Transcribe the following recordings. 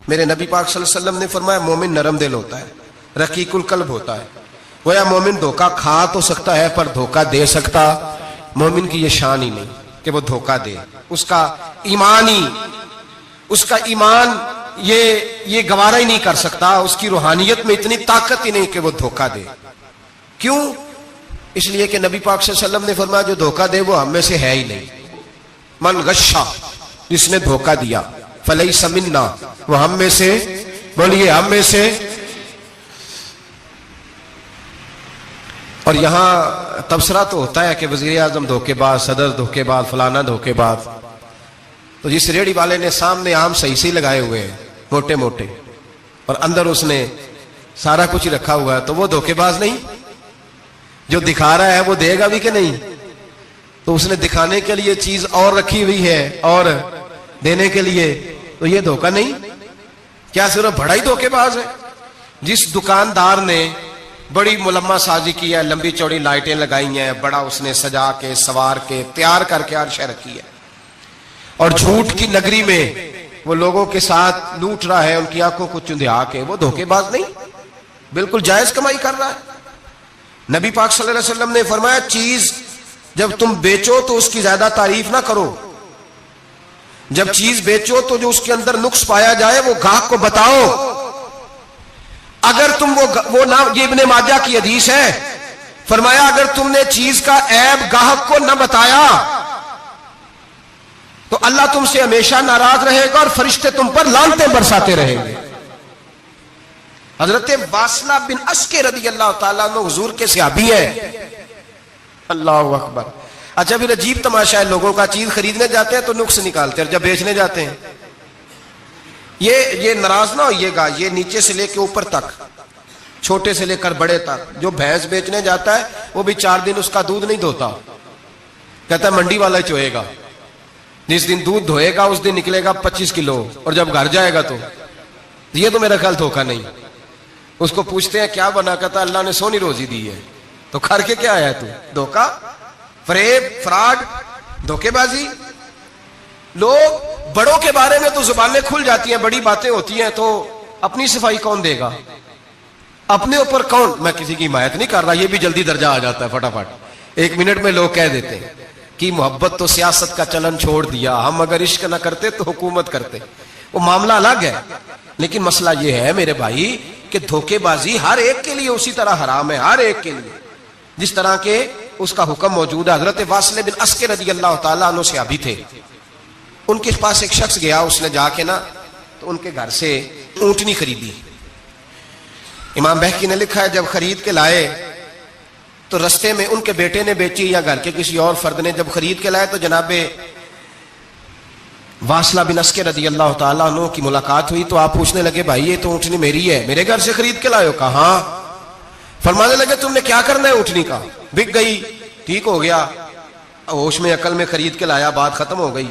میرے نبی پاک صلی اللہ علیہ وسلم نے فرمایا مومن نرم دل ہوتا ہے، رقیق القلب ہوتا ہے. گویا مومن دھوکہ کھا تو سکتا ہے پر دھوکہ دے سکتا مومن کی یہ شان ہی نہیں کہ وہ دھوکہ دے. اس کا ایمان یہ گوارا ہی نہیں کر سکتا. اس کی روحانیت میں اتنی طاقت ہی نہیں کہ وہ دھوکہ دے. کیوں؟ اس لیے کہ نبی پاک صلی اللہ علیہ وسلم نے فرمایا جو دھوکہ دے وہ ہم میں سے ہے ہی نہیں. من غشا، جس نے دھوکہ دیا، فلیس منا، وہ ہم میں سے، بولیے ہم میں سے. اور یہاں تبصرہ تو ہوتا ہے کہ وزیر اعظم دھوکے باز، صدر دھوکے باز، فلانا دھوکے باز. تو جس ریڑھی والے نے سامنے آم صحیح سے لگائے ہوئے ہیں موٹے موٹے اور اندر اس نے سارا کچھ رکھا ہوا ہے تو وہ دھوکے باز نہیں؟ جو دکھا رہا ہے وہ دے گا بھی کہ نہیں؟ تو اس نے دکھانے کے لیے چیز اور رکھی ہوئی ہے اور دینے کے لیے، تو یہ دھوکہ نہیں؟ کیا صرف بڑا ہی دھوکے باز ہے؟ جس دکاندار نے بڑی ملمہ سازی کی ہے، لمبی چوڑی لائٹیں لگائی ہیں، بڑا اس نے سجا کے سوار کے تیار کر کے ہر شے رکھی ہے، اور جھوٹ کی نگری میں وہ لوگوں کے ساتھ لوٹ رہا ہے ان کی آنکھوں کو چندھیا کے، وہ دھوکے باز نہیں؟ بالکل جائز کمائی کر رہا ہے. نبی پاک صلی اللہ علیہ وسلم نے فرمایا چیز جب تم بیچو تو اس کی زیادہ تعریف نہ کرو. جب چیز بیچو تو جو اس کے اندر نقص پایا جائے وہ گاہک کو بتاؤ. اگر تم وہ نہ، یہ ابن ماجہ کی حدیث ہے، فرمایا اگر تم نے چیز کا عیب گاہک کو نہ بتایا تو اللہ تم سے ہمیشہ ناراض رہے گا اور فرشتے تم پر لعنتیں برساتے رہیں گے. حضرت واصلہ بن اسکے رضی اللہ تعالیٰ عنہ حضور کے صحابی ہیں. اللہ اکبر. اچھا پھر عجیب تماشا ہے، لوگوں کا چیز خریدنے جاتے ہیں تو نقص نکالتے ہیں، اور جب بیچنے جاتے ہیں یہ ناراض نہ ہوئیے گا، یہ نیچے سے لے کے اوپر تک، چھوٹے سے لے کر بڑے تک، جو بھینس بیچنے جاتا ہے وہ بھی 4 دن اس کا دودھ نہیں دھوتا، کہتا ہے منڈی والا ہی چوئے گا. جس دن دودھ دھوئے گا اس دن نکلے گا 25 کلو، اور جب گھر جائے گا تو یہ تو میرا خیال دھوکہ نہیں. اس کو پوچھتے ہیں کیا بنا، کہتا اللہ نے سونی روزی دی ہے. تو کر کے کیا آیا تو؟ دھوکہ، فریب، فراڈ، دھوکے بازی. لوگ بڑوں کے بارے میں تو زبانیں کھل جاتی ہیں، بڑی باتیں ہوتی ہیں، تو اپنی صفائی کون دے گا؟ اپنے اوپر کون؟ میں کسی کی حمایت نہیں کر رہا، یہ بھی جلدی درجہ آ جاتا ہے فٹافٹ 1 منٹ میں. لوگ کہہ دیتے ہیں کہ محبت تو سیاست کا چلن چھوڑ دیا، ہم اگر عشق نہ کرتے تو حکومت کرتے. وہ معاملہ الگ ہے، لیکن مسئلہ یہ ہے میرے بھائی کہ دھوکے بازی ہر ایک کے لیے اسی طرح حرام ہے، ہر ایک کے لیے جس طرح کے اس کا حکم موجود ہے. حضرت واصل بن اسکے رضی اللہ تعالیٰ عنہ صحابی تھے. ان کے پاس ایک شخص گیا، اس نے جا کے نا تو ان کے گھر سے اونٹنی خریدی. امام بہقی نے لکھا ہے جب خرید کے لائے تو رستے میں ان کے بیٹے نے بیچی یا گھر کے کسی اور فرد نے جب خرید کے لائے تو جناب واصلہ بن اسکے رضی اللہ تعالیٰ عنہ کی ملاقات ہوئی تو آپ پوچھنے لگے بھائی یہ تو اونٹنی میری ہے، میرے گھر سے خرید کے لائے ہو؟ کہا ہاں. فرمانے لگے تم نے کیا کرنا ہے اونٹنی کا؟ بک گئی، ٹھیک ہو گیا، ہوش میں عقل میں خرید کے لایا، بات ختم ہو گئی.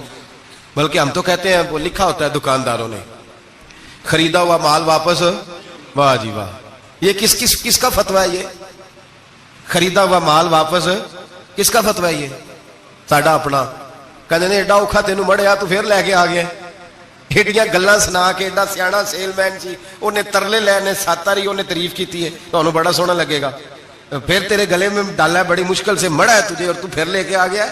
بلکہ ہم تو کہتے ہیں وہ لکھا ہوتا ہے دکانداروں نے خریدا ہوا مال واپس. واہ جی واہ، یہ کس کا فتویٰ ہے؟ یہ خریدا ہوا مال واپس کس کا فتویٰ ہے؟ یہ ساڈا اپنا. کہنے نے ایڈا اوکھا تینوں مڑیا تو پھر لے کے آ گیا، ایڈیاں گلاں سنا کے، ایڈا سیاڑا سیل مین سی، انہیں ترلے لینے ساتاری انہیں تعریف کی ہے، تو بڑا سونا لگے گا. پھر تیرے گلے میں ڈالا ہے، بڑی مشکل سے مڑا ہے تجھے اور تو پھر لے کے آ گیا.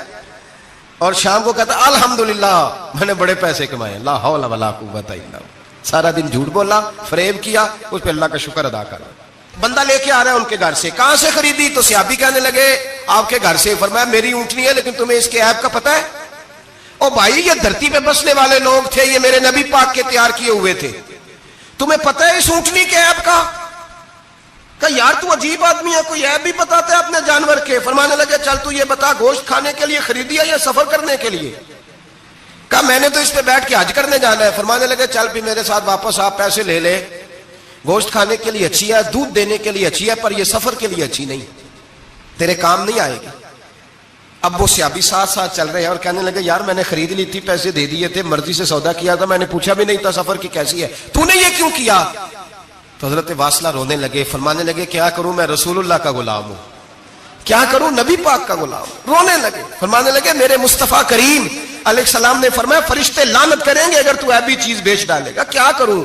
اور شام کو کہتا الحمدللہ میں نے بڑے پیسے کمائے، لا حول ولا قوت الا باللہ. سارا دن جھوٹ بولا، فریب کیا، اس پہ اللہ کا شکر ادا کرا. بندہ لے کے آ رہا ہے ان کے گھر سے، کہاں سے خریدی؟ تو صحابی کہنے لگے آپ کے گھر سے. فرمایا میری اونٹنی ہے لیکن تمہیں اس کے عیب کا پتہ ہے؟ او بھائی یہ دھرتی پہ بسنے والے لوگ تھے، یہ میرے نبی پاک کے تیار کیے ہوئے تھے، تمہیں پتہ ہے اس اونٹنی کے عیب کا؟ کہ یار تو عجیب آدمی ہے، کوئی عیب بھی بتاتا ہے اپنے جانور کے. فرمانے لگے چل تو یہ بتا گوشت کھانے کے لیے خریدی ہے یا سفر کرنے کے لیے؟ کہا میں نے تو اس پہ بیٹھ کے حج کرنے جانا ہے. فرمانے لگے چل بھی میرے ساتھ واپس آپ پیسے لے لے، گوشت کھانے کے لیے اچھی ہے، دودھ دینے کے لیے اچھی ہے، پر یہ سفر کے لیے اچھی نہیں، تیرے کام نہیں آئے گی. اب وہ صحابی ساتھ ساتھ چل رہے ہیں اور کہنے لگے یار میں نے خرید لی تھی، پیسے دے دیے تھے، مرضی سے سودا کیا تھا، میں نے پوچھا بھی نہیں تھا سفر کی کیسی ہے، تو نے یہ کیوں کیا؟ تو حضرت واصلہ رونے لگے. فرمانے لگے کیا کروں، میں رسول اللہ کا غلام ہوں، کیا کروں، نبی پاک کا غلام. رونے لگے. فرمانے لگے میرے مصطفیٰ کریم علیہ السلام نے فرمایا فرشتے لعنت کریں گے اگر تو ایبی چیز بیچ ڈالے گا. کیا کروں؟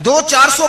200, 400,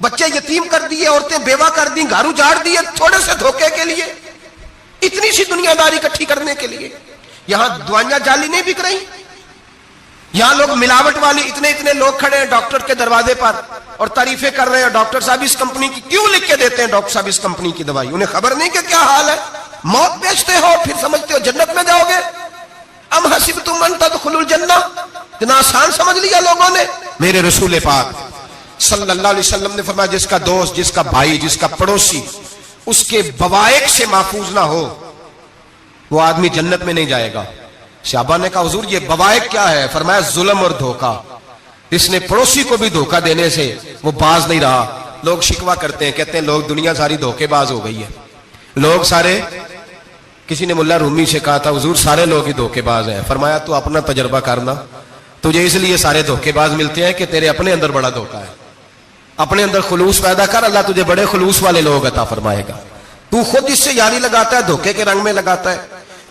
بچے یتیم کر دیے، عورتیں بیوہ کر دی، گھر اجاڑ دیے تھوڑے سے دھوکے کے لیے، اتنی سی دنیا داری اکٹھی کرنے کے لیے۔ یہاں دوائیاں جعلی نہیں بک رہی، یہاں لوگ ملاوٹ والی اتنے لوگ کھڑے ہیں ڈاکٹر کے دروازے پر اور تعریفیں کر رہے ہیں، ڈاکٹر صاحب اس کمپنی کی کیوں لکھ کے دیتے ہیں، ڈاکٹر صاحب اس کمپنی کی دوائی، انہیں خبر نہیں کہ کیا حال ہے۔ موت بیچتے ہو پھر سمجھتے ہو جنت میں جاؤ گے۔ ام حسبتم ان تدخلوا الجنہ، اتنا آسان سمجھ لیا لوگوں نے۔ میرے رسول پاک صلی اللہ علیہ وسلم نے فرمایا جس کا دوست، جس کا بھائی، جس کا پڑوسی اس کے بوائق سے محفوظ نہ ہو وہ آدمی جنت میں نہیں جائے گا۔ صحابہ نے کہا حضور یہ بوائق کیا ہے؟ فرمایا ظلم اور دھوکہ۔ اس نے پڑوسی کو بھی دھوکہ دینے سے وہ باز نہیں رہا۔ لوگ شکوہ کرتے ہیں، کہتے ہیں لوگ دنیا ساری دھوکے باز ہو گئی ہے، لوگ سارے، کسی نے ملا رومی سے کہا تھا حضور سارے لوگ ہی دھوکے باز ہیں۔ فرمایا تو اپنا تجربہ کرنا، تجھے اس لیے سارے دھوکے باز ملتے ہیں کہ تیرے اپنے اندر بڑا دھوکہ ہے۔ اپنے اندر خلوص پیدا کر، اللہ تجھے بڑے خلوص والے لوگ عطا فرمائے گا۔ تو خود اس سے یاری لگاتا ہے، دھوکے کے رنگ میں لگاتا ہے۔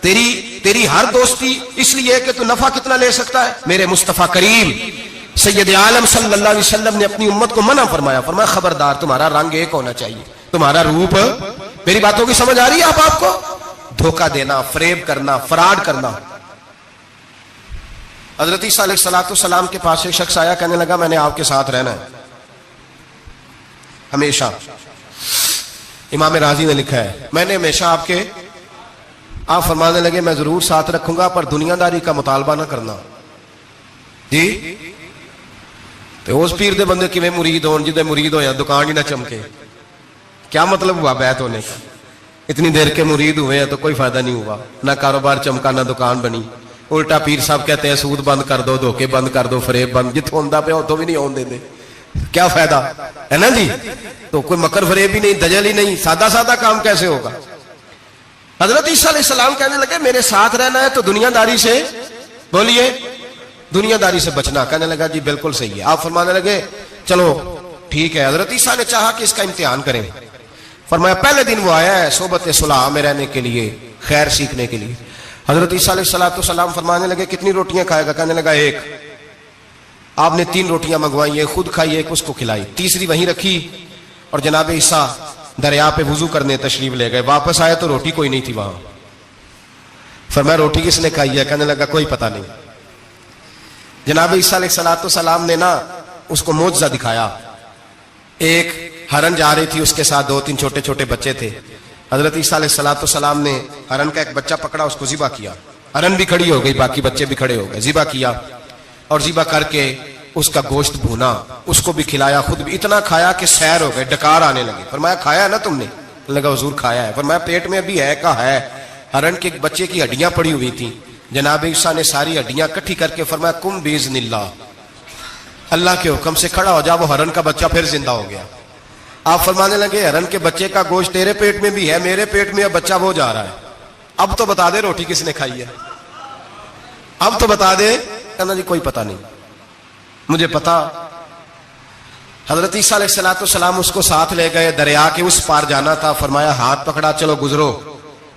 تیری ہر دوستی اس لیے کہ تو نفع کتنا لے سکتا ہے۔ میرے مصطفیٰ کریم سید عالم صلی اللہ علیہ وسلم نے اپنی امت کو منع فرمایا، فرمایا خبردار تمہارا رنگ ایک ہونا چاہیے، تمہارا روپ۔ میری باتوں کی سمجھ آ رہی ہے آپ کو؟ دھوکہ دینا، فریب کرنا، فراڈ کرنا۔ حضرت عیسیٰ علیہ السلام کے پاس ایک شخص آیا، کہنے لگا میں نے آپ کے ساتھ رہنا ہے ہمیشہ۔ امام راضی نے لکھا ہے میں نے ہمیشہ آپ فرمانے لگے میں ضرور ساتھ رکھوں گا پر دنیا داری کا مطالبہ نہ کرنا۔ جی تو اس پیر دے بندے کی میں مرید ہوں، جدے مرید ہو یا دکان ہی نہ چمکے، کیا مطلب ہوا بیعت ہونے کا؟ اتنی دیر کے مرید ہوئے ہیں تو کوئی فائدہ نہیں ہوا، نہ کاروبار چمکا نہ دکان بنی۔ الٹا پیر صاحب کہتے ہیں سود بند کر دو، دھوکے بند کر دو، فریب بند، جتوں ہوندا پیا اتوں بھی نہیں ہون دے، کیا فائدہ ہے نا جی؟ تو کوئی مکر فریب ہی نہیں، دجل ہی نہیں، سادہ کام کیسے ہوگا؟ حضرت عیسیٰ علیہ السلام کہنے لگے میرے ساتھ رہنا ہے تو دنیا داری سے، بولیے دنیا داری سے بچنا۔ کہنے لگا جی بالکل صحیح ہے۔ آپ فرمانے لگے چلو ٹھیک ہے۔ حضرت عیسیٰ نے چاہا کہ اس کا امتحان کریں، فرمایا پہلے دن وہ آیا ہے صحبت صلح میں رہنے کے لیے، خیر سیکھنے کے لیے۔ حضرت عیسیٰ علیہ السلام فرمانے لگے کتنی روٹیاں کھائے گا؟ کہنے لگا ایک۔ آپ نے 3 روٹیاں منگوائی، ایک خود کھائی، ایک اس کو کھلائی، تیسری وہیں رکھی اور جناب عیسیٰ دریا پہ وضو کرنے تشریف لے گئے۔ واپس آئے تو روٹی کوئی نہیں تھی وہاں۔ فرمایا روٹی کس نے کھائی ہے؟ کہنے لگا کوئی پتہ نہیں۔ جناب عیسیٰ علیہ السلام نے نا اس کو معجزہ دکھایا۔ ایک ہرن جا رہی تھی، اس کے ساتھ 2-3 چھوٹے چھوٹے بچے تھے۔ حضرت عیسیٰ علیہ السلام نے ہرن کا ایک بچہ پکڑا، اس کو ذبح کیا۔ ہرن بھی کھڑی ہو گئی، باقی بچے بھی کھڑے ہو گئے، ذبح کیا اور ذبح کر کے اس کا گوشت بھونا، اس کو بھی کھلایا، خود بھی اتنا کھایا کہ سیر ہو گئے، ڈکار آنے لگے۔ فرمایا کھایا ہے نا تم نے؟ لگا حضور کھایا ہے۔ فرمایا پیٹ میں ابھی ہے کا ہے؟ ہرن کے بچے کی ہڈیاں پڑی ہوئی تھیں۔ جناب عیسیٰ نے ساری ہڈیاں اکٹھی کر کے فرمایا کم باذن اللہ، اللہ کے حکم سے کھڑا ہو جا۔ وہ ہرن کا بچہ پھر زندہ ہو گیا۔ آپ فرمانے لگے ہرن کے بچے کا گوشت تیرے پیٹ میں بھی ہے، میرے پیٹ میں اب بچہ وہ جا رہا ہے، اب تو بتا دے روٹی کس نے کھائی ہے، اب تو بتا دے۔ کہنا جی کوئی پتہ نہیں مجھے پتا۔ حضرت عیسیٰ علیہ السلام اس کو ساتھ لے گئے، دریا کے اس پار جانا تھا۔ فرمایا ہاتھ پکڑا چلو گزرو۔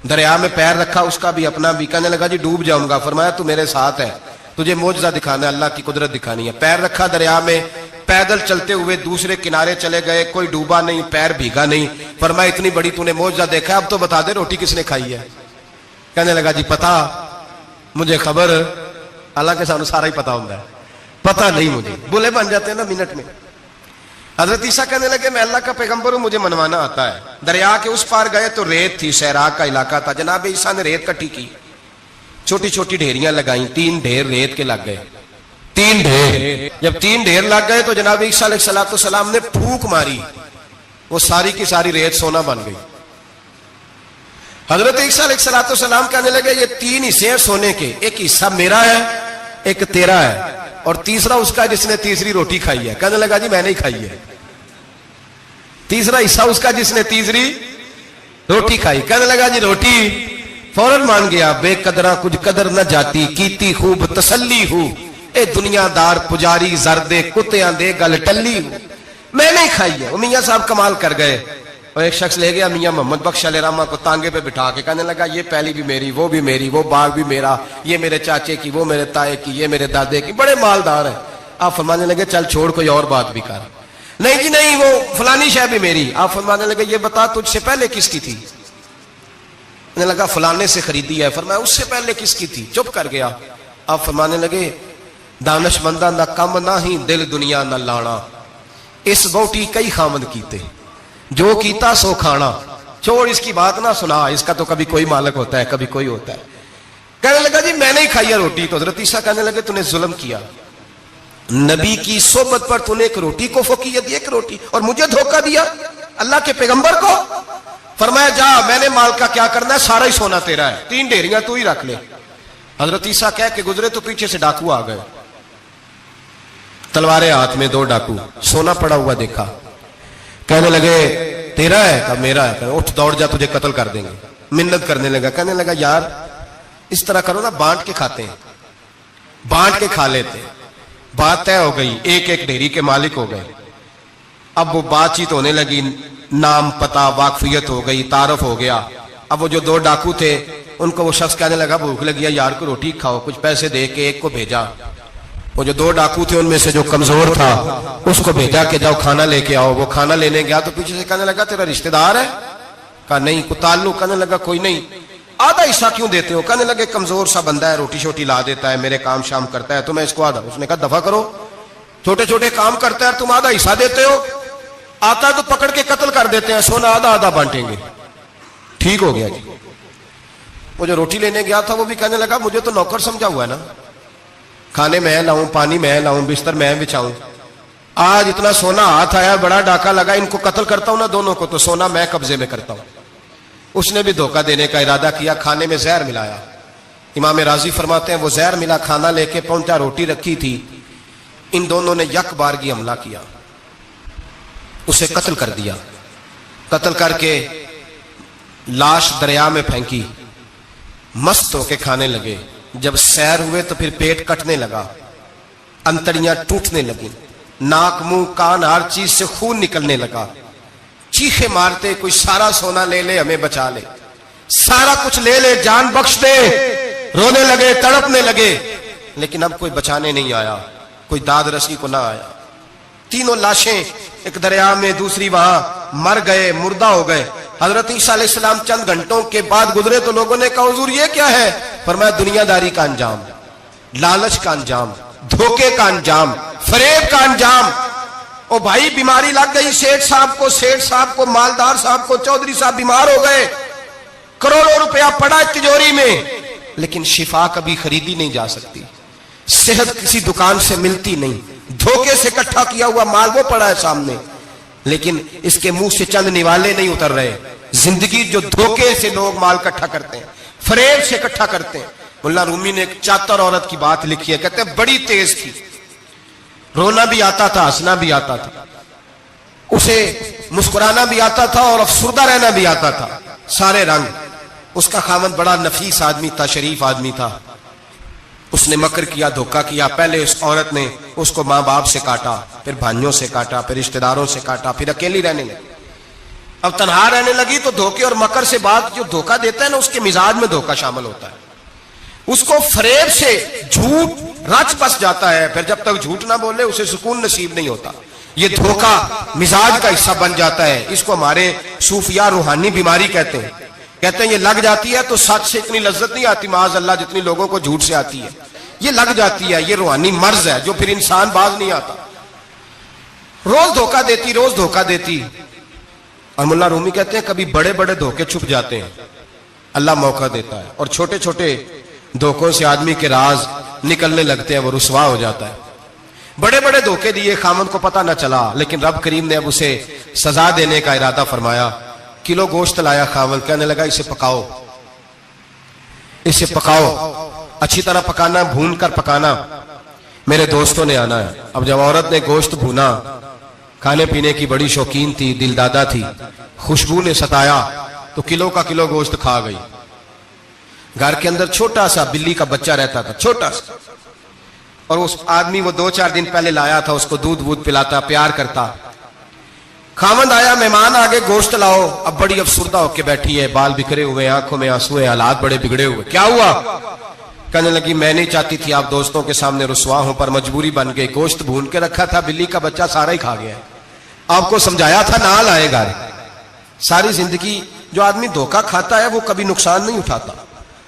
دریا میں پیر رکھا، اس کا بھی اپنا بھی۔ کہنے لگا جی ڈوب جاؤں گا۔ فرمایا تو میرے ساتھ ہے، تجھے معجزہ دکھانا ہے، اللہ کی قدرت دکھانی ہے۔ پیر رکھا دریا میں، پیدل چلتے ہوئے دوسرے کنارے چلے گئے، کوئی ڈوبا نہیں، پیر بھیگا نہیں۔ فرمایا اتنی بڑی تو نے معجزہ دیکھا، اب تو بتا دے روٹی کس نے کھائی ہے؟ کہنے لگا جی پتا مجھے خبر، حالانکہ سانو سارا ہی پتا ہوتا ہے، پتا نہیں مجھے، بولے بن جاتے ہیں نا منٹ میں۔ حضرت عیسیٰ کہنے لگے میں اللہ کا پیغمبر ہوں، مجھے منوانا آتا ہے۔ دریا کے اس پار گئے تو ریت تھی، صحرا کا علاقہ تھا۔ جناب عیسیٰ نے ریت کٹھی کی، چھوٹی چھوٹی ڈھیریاں لگائیں، 3 ڈھیر ریت کے لگ گئے، 3 ڈھیر۔ جب 3 ڈھیر لگ گئے تو جناب عیسیٰ علیہ السلام نے پھونک ماری، وہ ساری کی ساری ریت سونا بن گئی۔ حضرت عیسیٰ علیہ السلام کہنے لگے یہ 3 حصے ہیں سونے کے، ایک حصہ میرا ہے، ایک تیرا ہے، اور تیسرا اس کا جس نے تیسری روٹی کھائی ہے۔ کہنے لگا جی میں نہیں کھائی ہے۔ تیسرا حصہ اس کا جس نے تیسری روٹی کھائی۔ کہنے لگا جی روٹی، فوراً مان گیا، بے قدرہ کچھ قدر نہ جاتی، کیتی خوب تسلی ہو، اے دنیا دار پجاری زردے کتیاں دے گل ٹلی ہو، میں نہیں کھائی ہے۔ وہ میاں صاحب کمال کر گئے، اور ایک شخص لے گیا میاں محمد بخش علیہ رحمہ کو تانگے پہ بٹھا کے، کہنے لگا یہ پہلی بھی میری، وہ بھی میری، وہ باغ بھی میرا، یہ میرے چاچے کی، وہ میرے تائے کی، یہ میرے دادے کی، بڑے مالدار ہیں۔ آپ فرمانے لگے چل چھوڑ کوئی اور بات بھی کر۔ نہیں جی نہیں، وہ فلانی شے بھی میری. آپ فرمانے لگے یہ بتا تجھ سے پہلے کس کی تھی؟ نے لگا فلانے سے خریدی ہے. فرمایا اس سے پہلے کس کی تھی؟ چپ کر گیا. آپ فرمانے لگے دانش مندہ نہ کم نہ ہی دل دنیا نہ لانا، اس بوٹی کئی خامد کیتے، جو کیتا سو کھانا. چھوڑ اس کی بات نہ سنا، اس کا تو کبھی کوئی مالک ہوتا ہے کبھی کوئی ہوتا ہے. کہنے لگا جی میں نے ہی کھائی ہے روٹی. تو حضرت عیسیٰ کہنے لگے تو نے ظلم کیا، نبی کی صحبت پر تو نے ایک روٹی کو فوقیت دی، ایک روٹی، اور مجھے دھوکہ دیا اللہ کے پیغمبر کو. فرمایا جا میں نے مال کا کیا کرنا ہے، سارا ہی سونا تیرا ہے، 3 ڈھیریاں تو ہی رکھ لے. حضرت عیسیٰ کہہ کے گزرے تو پیچھے سے ڈاکو آ گئے، تلواریں ہاتھ میں، 2 ڈاکو، سونا پڑا ہوا دیکھا. کہنے لگے تیرا ہے؟ کہا میرا ہے. کہ اٹھ دوڑ جا تجھے قتل کر دیں گے. منت کرنے لگا. کہنے لگا یار اس طرح کرو نا، بانٹ کے کھاتے ہیں، بانٹ کے کھا لیتے. بات طے ہو گئی، ایک ایک ڈھیری کے مالک ہو گئے. اب وہ بات چیت ہونے لگی، نام پتہ واقفیت ہو گئی، تعارف ہو گیا. اب وہ جو 2 ڈاکو تھے ان کو وہ شخص کہنے لگا بھوک لگی ہے یار کو روٹی کھاؤ. کچھ پیسے دے کے ایک کو بھیجا. وہ جو 2 ڈاکو تھے ان میں سے جو کمزور تھا اس کو بھیجا کہ جاؤ کھانا لے کے آؤ. وہ کھانا لینے گیا تو پیچھے سے کہنے لگا تیرا رشتہ دار ہے؟ کہا نہیں. کوئی تعلق؟ کہنے لگا کوئی نہیں. آدھا حصہ کیوں دیتے ہو؟ کہنے لگے کمزور سا بندہ ہے، روٹی شوٹی لا دیتا ہے، میرے کام شام کرتا ہے تو میں اس کو آدھا. اس نے کہا دفع کرو، چھوٹے چھوٹے کام کرتا ہے تم آدھا حصہ دیتے ہو، آتا ہے تو پکڑ کے قتل کر دیتے ہیں، سونا آدھا آدھا بانٹیں گے. ٹھیک ہو گیا جی. وہ جو روٹی لینے گیا تھا وہ بھی کہنے لگا مجھے تو نوکر سمجھا ہوا ہے نا، کھانے میں لاؤں، پانی میں لاؤں، بستر میں بچھاؤں. آج اتنا سونا ہاتھ آیا، بڑا ڈاکہ لگا، ان کو قتل کرتا ہوں نا دونوں کو، تو سونا میں قبضے میں کرتا ہوں. اس نے بھی دھوکہ دینے کا ارادہ کیا، کھانے میں زہر ملایا. امام راضی فرماتے ہیں وہ زہر ملا کھانا لے کے پہنچا، روٹی رکھی تھی. ان دونوں نے یک بارگی حملہ کیا، اسے قتل کر دیا. قتل کر کے لاش دریا میں پھینکی، مست ہو کے کھانے لگے. جب سیر ہوئے تو پھر پیٹ کٹنے لگا، انتڑیاں ٹوٹنے لگیں، ناک منہ کان ہر چیز سے خون نکلنے لگا. چیخے مارتے کوئی سارا سونا لے لے ہمیں بچا لے، سارا کچھ لے لے جان بخش دے. رونے لگے، تڑپنے لگے، لیکن اب کوئی بچانے نہیں آیا، کوئی داد رسی کو نہ آیا. 3 لاشیں، ایک دریا میں، دوسری وہاں، مر گئے، مردہ ہو گئے. حضرت عیسیٰ علیہ السلام چند گھنٹوں کے بعد گزرے تو لوگوں نے کہا حضور یہ کیا ہے؟ فرمایا دنیا داری کا انجام، لالچ کا انجام، دھوکے کا انجام، فریب کا انجام. او بھائی بیماری لگ گئی سیٹھ صاحب کو، مالدار صاحب کو، چودھری صاحب بیمار ہو گئے، کروڑوں روپیہ پڑا تجوری میں، لیکن شفا کبھی خریدی نہیں جا سکتی، صحت کسی دکان سے ملتی نہیں. دھوکے سے اکٹھا کیا ہوا مال وہ پڑا ہے سامنے، لیکن اس کے منہ سے چند نوالے نہیں اتر رہے. زندگی جو دھوکے سے لوگ مال اکٹھا کرتے ہیں، فریب سے اکٹھا کرتے ہیں. مولانا رومی نے ایک چاتر عورت کی بات لکھی ہے، کہتے ہیں بڑی تیز تھی، رونا بھی آتا تھا، ہنسنا بھی آتا تھا، اسے مسکرانا بھی آتا تھا اور افسردہ رہنا بھی آتا تھا، سارے رنگ. اس کا خاوند بڑا نفیس آدمی تھا، شریف آدمی تھا. اس نے مکر کیا، دھوکہ کیا. پہلے اس عورت نے اس کو ماں باپ سے کاٹا، پھر بھائیوں سے کاٹا، پھر رشتہ داروں سے کاٹا، پھر اکیلی رہنے لگی. اب تنہا رہنے لگی تو دھوکے اور مکر سے بات، جو دھوکہ دیتا ہے نا اس کے مزاج میں دھوکہ شامل ہوتا ہے. اس کو فریب سے جھوٹ رچ بس جاتا ہے، پھر جب تک جھوٹ نہ بولے اسے سکون نصیب نہیں ہوتا. یہ دھوکہ مزاج کا حصہ بن جاتا ہے. اس کو ہمارے صوفیاء روحانی بیماری کہتے ہیں. کہتے ہیں یہ لگ جاتی ہے تو سچ سے اتنی لذت نہیں آتی معاذ اللہ جتنی لوگوں کو جھوٹ سے آتی ہے. یہ لگ جاتی ہے، یہ روحانی مرض ہے جو پھر انسان باز نہیں آتا. روز دھوکہ دیتی، روز دھوکہ دیتی. اور مولانا رومی کہتے ہیں کبھی بڑے بڑے دھوکے چھپ جاتے ہیں، اللہ موقع دیتا ہے، اور چھوٹے چھوٹے دھوکوں سے آدمی کے راز نکلنے لگتے ہیں، وہ رسوا ہو جاتا ہے. بڑے بڑے دھوکے دیے، خامن کو پتہ نہ چلا، لیکن رب کریم نے اب اسے سزا دینے کا ارادہ فرمایا. کلو گوشت لایا خامن، کہنے لگا اسے پکاؤ، اسے پکاؤ، اچھی طرح پکانا، بھون کر پکانا، میرے دوستوں نے آنا ہے. اب جب عورت نے گوشت بھونا، کھانے پینے کی بڑی شوقین تھی، دل دادا تھی، خوشبو نے ستایا تو کلو کا کلو گوشت کھا گئی. گھر کے اندر چھوٹا سا بلی کا بچہ رہتا تھا، چھوٹا سا، اور اس آدمی وہ 2-4 دن پہلے لایا تھا، اس کو دودھ پلاتا، پیار کرتا. خاوند آیا، مہمان آگے، گوشت لاؤ. اب بڑی افسردہ ہو کے بیٹھی ہے، بال بکھرے ہوئے، آنکھوں میں آنسو ہے، حالات بڑے بگڑے ہوئے. کیا ہوا؟ کہنے لگی میں نہیں چاہتی تھی آپ دوستوں کے سامنے رسوا ہوں، پر مجبوری بن گئی. گوشت بھون کے رکھا تھا، بلی کا بچہ سارا ہی کھا گیا. آپ کو سمجھایا تھا نہ لائے گا. ساری زندگی جو آدمی دھوکہ کھاتا ہے وہ کبھی نقصان نہیں اٹھاتا.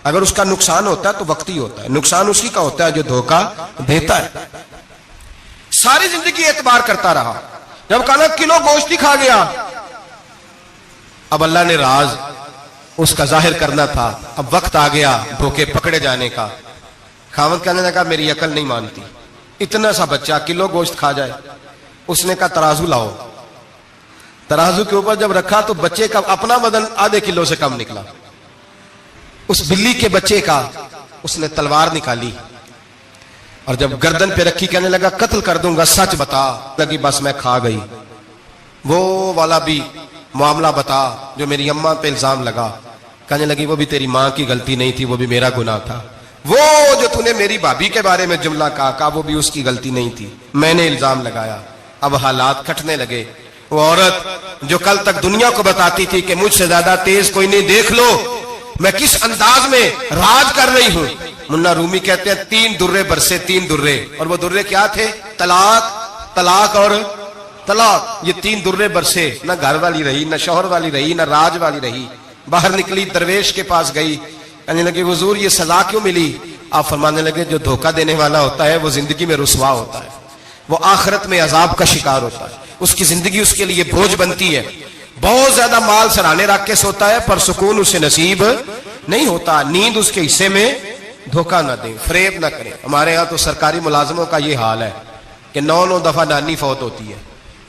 اگر اس کا نقصان ہوتا ہے تو وقتی ہوتا ہے. نقصان اسی کا ہوتا ہے جو دھوکہ دیتا ہے. ساری زندگی اعتبار کرتا رہا. جب کہا کلو گوشت ہی کھا گیا, اب اللہ نے راز اس کا ظاہر کرنا تھا. اب وقت آ گیا دھوکے پکڑے جانے کا. خاوند کہنے لگا میری عقل نہیں مانتی, اتنا سا بچہ کلو گوشت کھا جائے. اس نے کہا ترازو لاؤ. ترازو کے اوپر جب رکھا تو بچے کا اپنا وزن آدھے کلو سے کم نکلا. اس بلی کے بچے کا اس نے تلوار نکالی اور جب گردن پہ رکھی کہنے لگا قتل کر دوں گا, سچ بتا. لگی بس میں کھا گئی. وہ والا بھی معاملہ بتا جو میری اماں پہ الزام لگا. کہنے لگی وہ بھی تیری ماں کی غلطی نہیں تھی, وہ بھی میرا گناہ تھا. وہ جو تو نے میری بھابھی کے بارے میں جملہ کہا وہ بھی اس کی غلطی نہیں تھی, میں نے الزام لگایا. اب حالات کٹنے لگے. وہ عورت جو کل تک دنیا کو بتاتی تھی کہ مجھ سے زیادہ تیز کوئی نہیں, دیکھ لو میں کس انداز میں راج کر رہی ہوں. منا رومی کہتے ہیں 3 درے برسے, 3 درے, اور وہ درے کیا تھے؟ طلاق, طلاق اور طلاق. یہ 3 درے برسے. نہ گھر والی رہی, نہ شوہر والی رہی, نہ راج والی رہی. باہر نکلی, درویش کے پاس گئی. کہنے لگے حضور یہ سزا کیوں ملی؟ آپ فرمانے لگے جو دھوکہ دینے والا ہوتا ہے وہ زندگی میں رسوا ہوتا ہے, وہ آخرت میں عذاب کا شکار ہوتا ہے. اس کی زندگی اس کے لیے بوجھ بنتی ہے. بہت زیادہ مال سرانے رکھ کے سوتا ہے پر سکون اسے نصیب نہیں ہوتا. نیند اس کے حصے میں. دھوکہ نہ دیں, فریب نہ کریں. ہمارے ہاں تو سرکاری ملازموں کا یہ حال ہے کہ 9 دفعہ نانی فوت ہوتی ہے,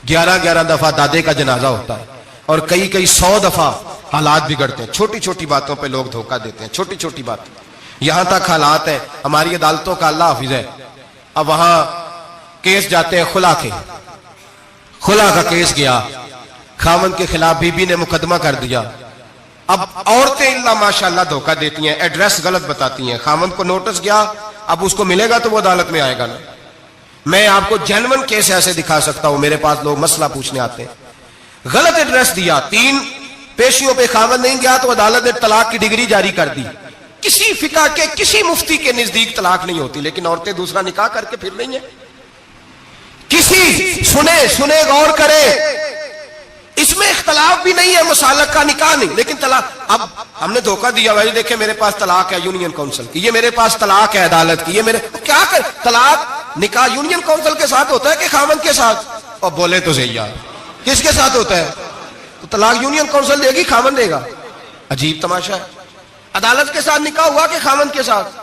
11 دفعہ دادے کا جنازہ ہوتا ہے, اور کئی 100 دفعہ حالات بگڑتے ہیں. چھوٹی چھوٹی باتوں پہ لوگ دھوکہ دیتے ہیں, چھوٹی چھوٹی باتیں. یہاں تک حالات ہے ہماری عدالتوں کا, اللہ حافظ ہے. اب وہاں کیس جاتے ہیں خلا کے, خلا کا کیس گیا, خاوند کے خلاف بی بی نے مقدمہ کر دیا. اب عورتیں اللہ ماشاءاللہ دھوکہ دیتی ہیں, ایڈریس غلط بتاتی ہیں. خاوند کو نوٹس گیا, اب اس کو ملے گا تو وہ عدالت میں آئے گا نا. میں آپ کو جینون کیس ایسے دکھا سکتا ہوں, میرے پاس لوگ مسئلہ پوچھنے آتے ہیں. غلط ایڈریس دیا, 3 پیشیوں پہ خاوند نہیں گیا تو عدالت نے طلاق کی ڈگری جاری کر دی. کسی فقہ کے کسی مفتی کے نزدیک طلاق نہیں ہوتی, لیکن عورتیں دوسرا نکاح کر کے پھر رہی ہیں. کسی سنے غور کرے, اس میں اختلاف بھی نہیں ہے, مسالک کا نکاح نہیں, لیکن طلاق. اب ہم نے دھوکہ دیا, بھائی دیکھیں میرے پاس طلاق ہے یونین کونسل کی, یہ میرے پاس طلاق ہے عدالت کی, یہ میرے کیا کر. طلاق نکاح یونین کونسل کے ساتھ ہوتا ہے کہ خاوند کے ساتھ؟ اور بولے تو صحیح یار, کس کے ساتھ ہوتا ہے؟ تو طلاق یونین کونسل دے گی, خاوند دے گا. عجیب تماشا ہے. عدالت کے ساتھ نکاح ہوا کہ خاوند کے ساتھ؟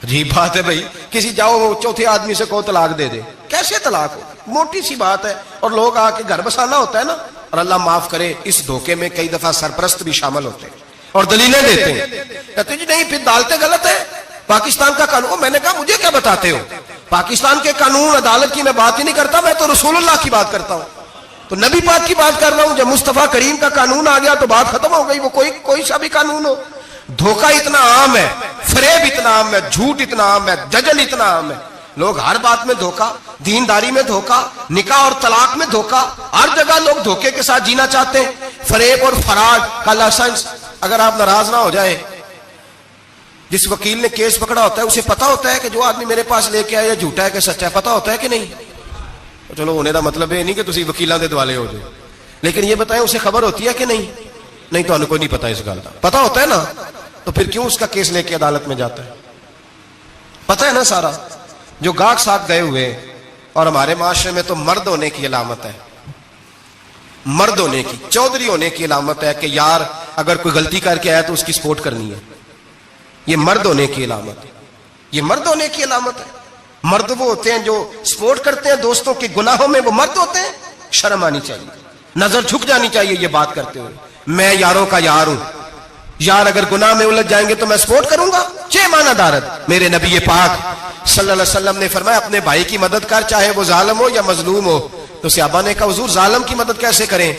عجیب بات ہے بھائی. کسی جاؤ چوتھے آدمی سے کو طلاق دے دے, کیسے طلاق ہو؟ موٹی سی بات ہے. اور لوگ آ کے گھر بسانا ہوتا ہے نا. اور اللہ معاف کرے اس دھوکے میں کئی دفعہ سرپرست بھی شامل ہوتے ہیں اور دلیلیں دیتے ہیں, کہتے جی نہیں پھر ڈالتے غلط ہے, پاکستان کا قانون. میں نے کہا مجھے کیا بتاتے ہو, پاکستان کے قانون عدالت کی میں بات ہی نہیں کرتا, میں تو رسول اللہ کی بات کرتا ہوں, تو نبی پاک کی بات کر رہا ہوں. جب مصطفیٰ کریم کا قانون آ گیا تو بات ختم ہو گئی, وہ کوئی سا بھی قانون ہو. دھوکہ اتنا عام ہے, فریب اتنا عام ہے, جھوٹ اتنا عام ہے, دجل اتنا عام ہے. لوگ ہر بات میں دھوکہ, دینداری میں دھوکہ, نکاح اور طلاق میں دھوکہ, ہر جگہ لوگ دھوکے کے ساتھ جینا چاہتے ہیں. فریب اور فراڈ کا لائسنس. اگر آپ ناراض نہ ہو جائیں, جس وکیل نے کیس پکڑا ہوتا ہے اسے پتا ہوتا ہے کہ جو آدمی میرے پاس لے کے آیا جھوٹا ہے کہ سچا ہے, پتا ہوتا ہے کہ نہیں؟ چلو ہونے کا مطلب یہ نہیں کہ تسی وکیلاں دے دوالے ہو جائے, لیکن یہ بتائیں اسے خبر ہوتی ہے کہ نہیں؟ نہیں تو کوئی نہیں پتا اس گل کا. پتا ہوتا ہے نا, تو پھر کیوں اس کا کیس لے کے عدالت میں جاتا ہے؟ پتا ہے نا سارا. جو گاہک ساتھ گئے ہوئے, اور ہمارے معاشرے میں تو مرد ہونے کی علامت ہے, مرد ہونے کی, چودھری ہونے کی علامت ہے کہ یار اگر کوئی غلطی کر کے آیا تو اس کی سپورٹ کرنی ہے. یہ مرد ہونے کی علامت ہے, یہ مرد ہونے کی علامت ہے. مرد وہ ہوتے ہیں جو سپورٹ کرتے ہیں دوستوں کے گناہوں میں, وہ مرد ہوتے ہیں. شرم آنی چاہیے, نظر جھک جانی چاہیے یہ بات کرتے ہوئے. میں یاروں کا یار ہوں, یار اگر گناہ میں الجھ جائیں گے تو میں سپورٹ کروں گا. چھ معنی دارت. میرے نبی پاک صلی اللہ علیہ وسلم نے فرمایا اپنے بھائی کی مدد کر, چاہے وہ ظالم ہو یا مظلوم ہو. تو صحابہ نے کہا حضور ظالم کی مدد کیسے کریں؟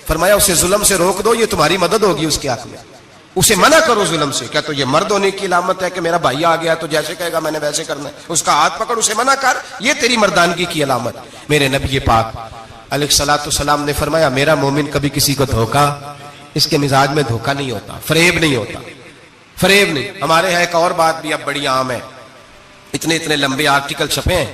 فرمایا اسے ظلم سے روک دو, یہ تمہاری مدد ہوگی اس کے حق میں. اسے منع کرو ظلم سے. کیا تو یہ مرد ہونے کی علامت ہے کہ میرا بھائی آ گیا تو جیسے کہے گا میں نے ویسے کرنا ہے, اس کا ہاتھ پکڑ اسے منع کر, یہ تیری مردانگی کی علامت. میرے نبی پاک علیہ الصلوۃ والسلام نے فرمایا میرا مومن کبھی کسی کو دھوکا, اس کے مزاج میں دھوکا نہیں ہوتا, فریب نہیں ہوتا, فریب نہیں. ہمارے یہاں ایک اور بات بھی اب بڑی عام ہے, اتنے لمبے آرٹیکل چھپے ہیں,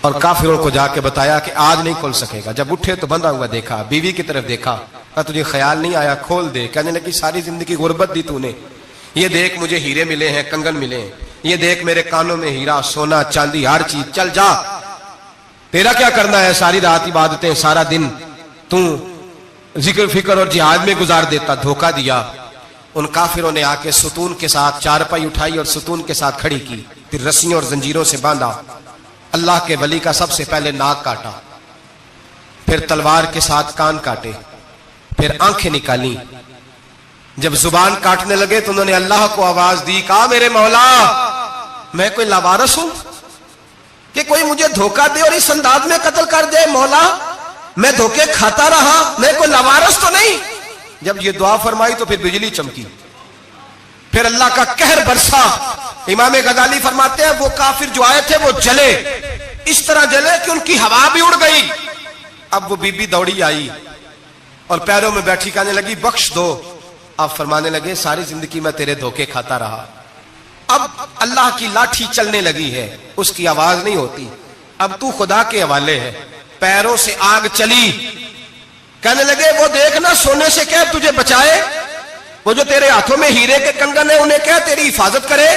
اور کافروں کو جا کے بتایا کہ آج نہیں کھل سکے گا. جب اٹھے تو بندھا ہوا دیکھا, بیوی کی طرف دیکھا, کہا تجھے خیال نہیں آیا کھول دے؟ کہنے لگی ساری زندگی غربت دی تو نے, یہ دیکھ مجھے ہیرے ملے ہیں, کنگن ملے ہیں, یہ دیکھ میرے کانوں میں ہیرا سونا چاندی ہر چیز, چل جا, تیرا کیا کرنا ہے؟ ساری رات عبادتیں, سارا دن تو ذکر فکر اور جہاد میں گزار دیتا. دھوکہ دیا. ان کافروں نے آ کے ستون کے ساتھ چارپائی اٹھائی اور ستون کے ساتھ کھڑی کی, پھر رسیوں اور زنجیروں سے باندھا. اللہ کے ولی کا سب سے پہلے ناک کاٹا, پھر تلوار کے ساتھ کان کاٹے, پھر آنکھیں نکالی. جب زبان کاٹنے لگے تو انہوں نے اللہ کو آواز دی, کہا میرے مولا میں کوئی لاوارث ہوں کہ کوئی مجھے دھوکہ دے اور اس انداز میں قتل کر دے؟ مولا میں دھوکے کھاتا رہا, میں کوئی لاوارث تو نہیں؟ جب یہ دعا فرمائی تو پھر بجلی چمکی, پھر اللہ کا قہر برسا. امام غزالی فرماتے ہیں وہ کافر جو آئے تھے وہ جلے, اس طرح جلے کہ ان کی ہوا بھی اڑ گئی. اب وہ بی بی دوڑی آئی اور پیروں میں بیٹھی کہنے لگی بخش دو. اب فرمانے لگے ساری زندگی میں تیرے دھوکے کھاتا رہا, اب اللہ کی لاٹھی چلنے لگی ہے, اس کی آواز نہیں ہوتی, اب تو خدا کے حوالے ہے. پیروں سے آگ چلی. کہنے لگے وہ دیکھنا سونے سے کہہ تجھے بچائے, وہ جو تیرے ہاتھوں میں ہیرے کے کنگن ہیں انہیں کہہ تیری حفاظت کرے,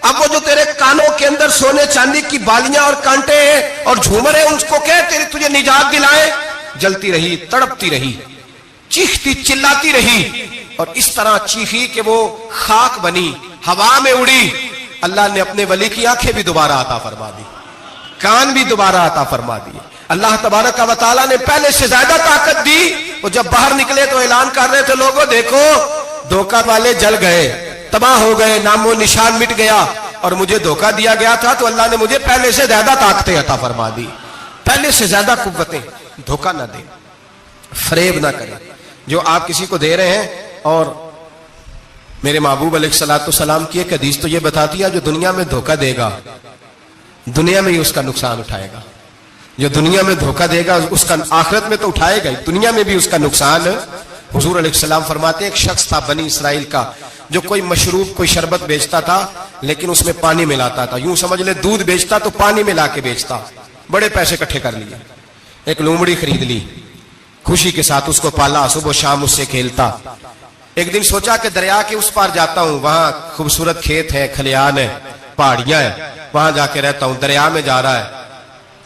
اب وہ جو تیرے کانوں کے اندر سونے چاندی کی بالیاں اور کانٹے ہیں اور جھومر ہیں ان کو کہہ تجھے نجات دلائے. جلتی رہی, تڑپتی رہی, چیختی چلاتی رہی, اور اس طرح چیخی کہ وہ خاک بنی, ہوا میں اڑی. اللہ نے اپنے ولی کی آنکھیں بھی دوبارہ عطا فرما دی, کان بھی دوبارہ عطا فرما دیے. اللہ تبارک و تعالیٰ نے پہلے سے زیادہ طاقت دی. وہ جب باہر نکلے تو اعلان کر رہے تھے لوگوں دیکھو دھوکہ والے جل گئے, تباہ ہو گئے, نام و نشان مٹ گیا, اور مجھے دھوکہ دیا گیا تھا تو اللہ نے مجھے پہلے سے زیادہ طاقتیں عطا فرما دی, پہلے سے زیادہ قوتیں. دھوکہ نہ دیں, فریب نہ کریں. جو آپ کسی کو دے رہے ہیں, اور میرے محبوب علیہ الصلوۃ والسلام کی ایک حدیث تو یہ بتاتی ہے جو دنیا میں دھوکہ دے گا دنیا میں ہی اس کا نقصان اٹھائے گا. جو دنیا میں دھوکہ دے گا اس کا آخرت میں تو اٹھائے گا, دنیا میں بھی اس کا نقصان. حضور علیہ السلام فرماتے ہیں ایک شخص تھا بنی اسرائیل کا جو کوئی مشروب کوئی شربت بیچتا تھا لیکن اس میں پانی ملاتا تھا. یوں سمجھ لے دودھ بیچتا تو پانی ملا کے بیچتا. بڑے پیسے اکٹھے کر لیے, ایک لومڑی خرید لی, خوشی کے ساتھ اس کو پالا, صبح شام اس سے کھیلتا. ایک دن سوچا کہ دریا کے اس پار جاتا ہوں, وہاں خوبصورت کھیت ہے, کھلیان ہے, پہاڑیاں ہیں, وہاں جا کے رہتا ہوں. دریا میں جا رہا ہے,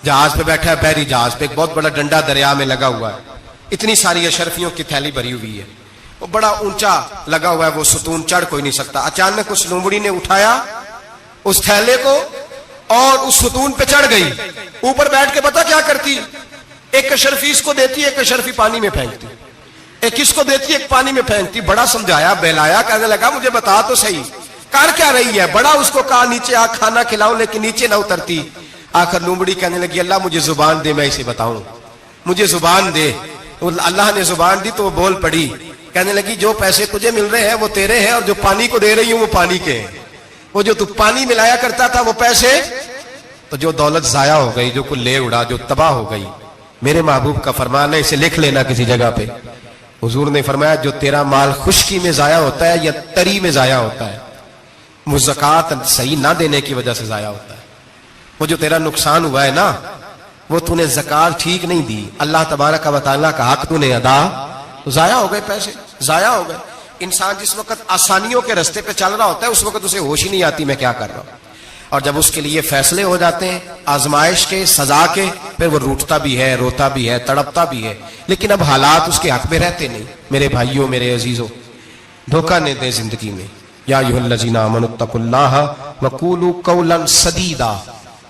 جہاز پہ بیٹھا ہے, بحری جہاز پہ, ایک بہت بڑا ڈنڈا دریا میں لگا ہوا ہے, اتنی ساری اشرفیوں کی تھیلی بھری ہوئی ہے, وہ بڑا اونچا لگا ہوا ہے, وہ ستون چڑھ کوئی نہیں سکتا. اچانک اس لومڑی نے اٹھایا اس تھیلے کو اور اس ستون پہ چڑھ گئی. اوپر بیٹھ کے پتا کیا کرتی, ایک اشرفی اس کو دیتی, ایک اشرفی پانی میں پھینکتی, ایک اس کو دیتی, ایک پانی میں پھینکتی. بڑا سمجھایا بہلایا, کہنے لگا مجھے بتا تو صحیح کر کیا رہی ہے. بڑا اس کو کہا نیچے آ کھانا کھلاؤں, لیکن نیچے نہ اترتی. آخر لومڑی کہنے لگی اللہ مجھے زبان دے, میں اسے بتاؤں, مجھے زبان دے. اللہ نے زبان دی تو وہ بول پڑی. کہنے لگی جو پیسے تجھے مل رہے ہیں وہ تیرے ہیں, اور جو پانی کو دے رہی ہوں وہ پانی کے ہیں. وہ جو تو پانی ملایا کرتا تھا وہ پیسے, تو جو دولت ضائع ہو گئی, جو کو لے اڑا, جو تباہ ہو گئی. میرے محبوب کا فرمان ہے, اسے لکھ لینا کسی جگہ پہ. حضور نے فرمایا جو تیرا مال خشکی میں ضائع ہوتا ہے یا تری میں ضائع ہوتا ہے, وہ زکوٰۃ صحیح نہ دینے کی وجہ سے ضائع ہوتا ہے. وہ جو تیرا نقصان ہوا ہے نا, وہ تو نے زکوٰۃ ٹھیک نہیں دی, اللہ تبارک و تعالیٰ کا حق تو نے ادا, ضائع ہو گئے, پیسے ضائع ہو گئے. انسان جس وقت آسانیوں کے رستے پہ چل رہا ہوتا ہے اس وقت اسے ہوش ہی نہیں آتی میں کیا کر رہا ہوں. اور جب اس کے لیے فیصلے ہو جاتے ہیں آزمائش کے, سزا کے, پھر وہ روٹتا بھی ہے, روتا بھی ہے, تڑپتا بھی ہے, لیکن اب حالات اس کے حق میں رہتے نہیں. میرے بھائیوں, میرے عزیزوں, دھوکہ نہ دیں زندگی میں. یا ایھا الذین آمنوا اتقوا اللہ وقولوا قولا سدیدا,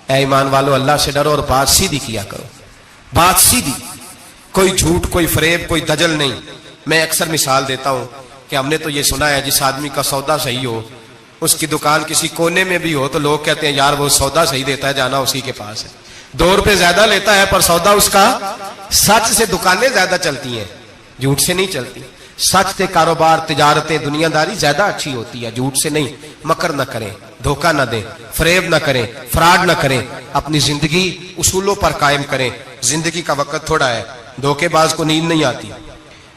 اے ایمان والو اللہ سے ڈرو اور بات سیدھی کیا کرو, بات سیدھی, کوئی جھوٹ, کوئی فریب, کوئی دجل نہیں. میں اکثر مثال دیتا ہوں کہ ہم نے تو یہ سنا ہے جس آدمی کا سودا صحیح ہو, اس کی دکان کسی کونے میں بھی ہو تو لوگ کہتے ہیں یار وہ سودا صحیح دیتا ہے, جانا اسی کے پاس ہے. 2 روپے زیادہ لیتا ہے پر سودا اس کا سچ سے. دکانیں زیادہ چلتی ہیں, جھوٹ سے نہیں چلتی. سچ سے کاروبار, تجارتیں, دنیا داری زیادہ اچھی ہوتی ہے, جھوٹ سے نہیں. مکر نہ کریں, دھوکہ نہ دیں, فریب نہ کریں, فراڈ نہ کریں. اپنی زندگی اصولوں پر قائم کریں. زندگی کا وقت تھوڑا ہے, دھوکے باز کو نیند نہیں آتی,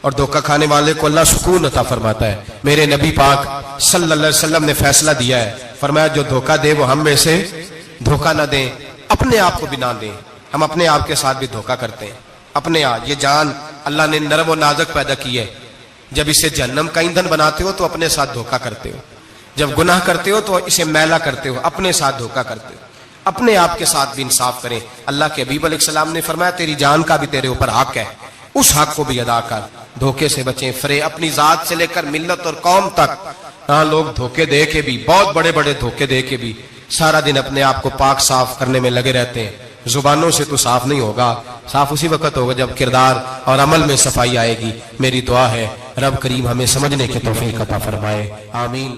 اور دھوکہ کھانے والے کو اللہ سکون عطا فرماتا ہے. میرے نبی پاک صلی اللہ علیہ وسلم نے فیصلہ دیا ہے, فرمایا جو دھوکہ دے وہ ہم میں سے دھوکہ نہ دیں. اپنے آپ کو بھی نہ دیں. ہم اپنے آپ کے ساتھ بھی دھوکہ کرتے ہیں. اپنے آپ, یہ جان اللہ نے نرم و نازک پیدا کی ہے, جب اسے جہنم کا ایندھن بناتے ہو تو اپنے ساتھ دھوکہ کرتے ہو, جب گناہ کرتے ہو تو اسے میلا کرتے ہو, اپنے ساتھ دھوکہ کرتے ہو. اپنے آپ کے ساتھ بھی انصاف کریں. اللہ کے حبیب علیہ السلام نے فرمایا تیری جان کا بھی تیرے اوپر حق ہے, اس حق کو بھی ادا کر. دھوکے سے بچیں. فرے اپنی ذات سے لے کر ملت اور قوم تک. ہاں, لوگ دھوکے دے کے بھی, بہت بڑے بڑے دھوکے دے کے بھی سارا دن اپنے آپ کو پاک صاف کرنے میں لگے رہتے ہیں. زبانوں سے تو صاف نہیں ہوگا, صاف اسی وقت ہوگا جب کردار اور عمل میں صفائی آئے گی. میری دعا ہے رب کریم ہمیں سمجھنے کی توفیق عطا فرمائے. آمین.